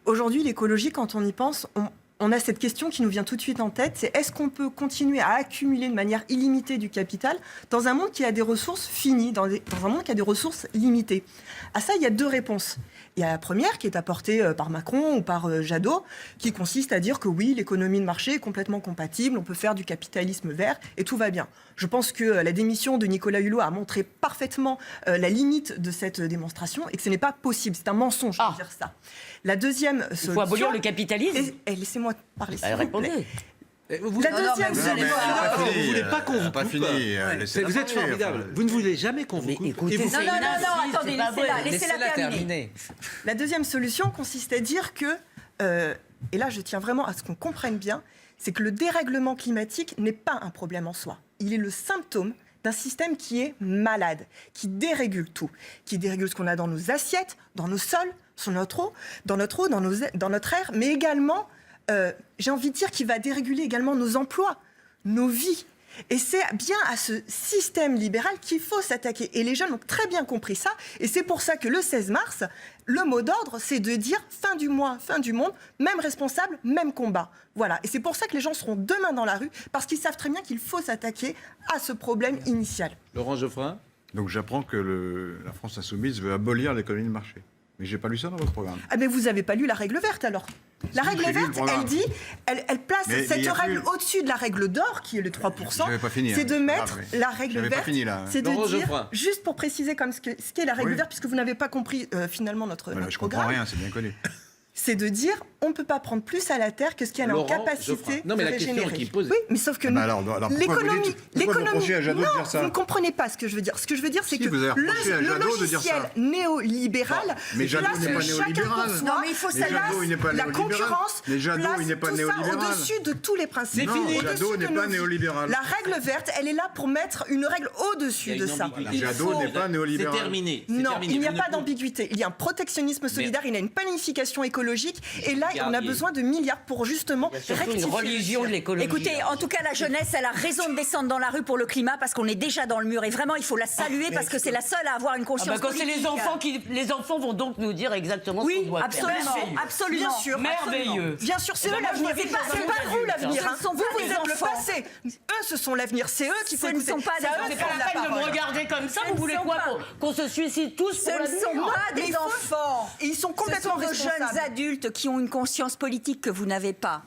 Aujourd'hui, l'écologie, quand on y pense, on a cette question qui nous vient tout de suite en tête, c'est est-ce qu'on peut continuer à accumuler de manière illimitée du capital dans un monde qui a des ressources finies, dans un monde qui a des ressources limitées? À ça, il y a deux réponses. Il y a la première qui est apportée par Macron ou par Jadot, qui consiste à dire que oui, l'économie de marché est complètement compatible, on peut faire du capitalisme vert et tout va bien. Je pense que la démission de Nicolas Hulot a montré parfaitement la limite de cette démonstration et que ce n'est pas possible. C'est un mensonge de dire ça. La deuxième solution... Il faut abolir le capitalisme. Laissez-moi parler, s'il vous répondez. plaît. La deuxième solution... vous ne voulez pas qu'on vous coupe. Vous êtes formidable. Vous ne voulez jamais qu'on vous coupe. Écoutez, Et vous- Non, attendez, laissez-la terminer. La deuxième solution consiste à dire que, et là je tiens vraiment à ce qu'on comprenne bien, c'est que le dérèglement climatique n'est pas un problème en soi. Il est le symptôme d'un système qui est malade, qui dérégule tout, qui dérégule ce qu'on a dans nos assiettes, dans nos sols, sur notre eau, dans notre air, mais également, j'ai envie de dire, qu'il va déréguler également nos emplois, nos vies. Et c'est bien à ce système libéral qu'il faut s'attaquer. Et les jeunes ont très bien compris ça. Et c'est pour ça que le 16 mars, le mot d'ordre, c'est de dire fin du mois, fin du monde, même responsable, même combat. Voilà. Et c'est pour ça que les gens seront demain dans la rue, parce qu'ils savent très bien qu'il faut s'attaquer à ce problème initial. Laurent Geoffrin. Donc j'apprends que la France insoumise veut abolir l'économie de marché. Mais j'ai pas lu ça dans votre programme. Ah mais vous n'avez pas lu la règle verte alors. La règle verte, elle dit, elle place cette règle au-dessus de la règle d'or, qui est le 3%. J'avais pas fini, c'est de mettre la règle J'avais pas verte, fini, là. c'est de Laurent dire, Geoffrin. juste pour préciser comme ce qu'est la règle Oui. verte, puisque vous n'avez pas compris finalement notre Je programme. comprends rien, c'est bien connu. C'est de dire, on ne peut pas prendre plus à la terre que ce qu'elle a en Laurent Geoffrin. capacité Non, mais de la question régénérer. qu'il pose- Oui, mais sauf que alors pourquoi l'économie, vous reprochez à Jadot de dire non, ça vous ne comprenez pas ce que je veux dire. Ce que je veux dire, c'est Si, que vous avez reproché à le Jadot de dire logiciel ça. néolibéral, Mais Jadot place n'est pas chacun néolibéral. pour soi, Non, mais il faut Mais savoir Jadot, il n'est pas la néolibéral. concurrence, Mais Jadot, place il n'est pas tout ça néolibéral. au-dessus de tous les principes. C'est fini. Au-dessus Jadot de n'est nos pas vies. néolibéral. La règle verte, elle est là pour mettre une règle au-dessus de ça. Jadot n'est pas néolibéral. C'est terminé. Non, il n'y a pas d'ambiguïté. Il y a un protectionnisme solidaire, il y a une planification écologique, et là, on a besoin de milliards pour justement Surtout rectifier. une religion de l'écologie. Écoutez, en tout cas, la jeunesse, elle a raison de descendre dans la rue pour le climat parce qu'on est déjà dans le mur. Et vraiment, il faut la saluer parce que c'est la seule à avoir une conscience Quand c'est politique. les enfants vont donc nous dire exactement ce Oui, qu'on doit faire. absolument, absolument. Bien sûr, Merveilleux. Bien sûr, c'est Eh ben, eux moi, l'avenir. je me fais pas C'est pas ça. vous l'avenir. Ce ne sont pas Vous des êtes le enfants. passé. Eux, ce sont l'avenir. C'est eux qu'il faut Ce ne écouter. sont pas C'est à des eux enfants. de C'est pas prendre la la peine de me parole. regarder comme ça. Ce Vous ne voulez sont quoi pas- qu'on se suicide tous Ce pour ne l'avenir? sont pas Mais des il faut- enfants. Et ils sont Ce complètement sont de jeunes responsables. adultes qui ont une conscience politique que vous n'avez pas.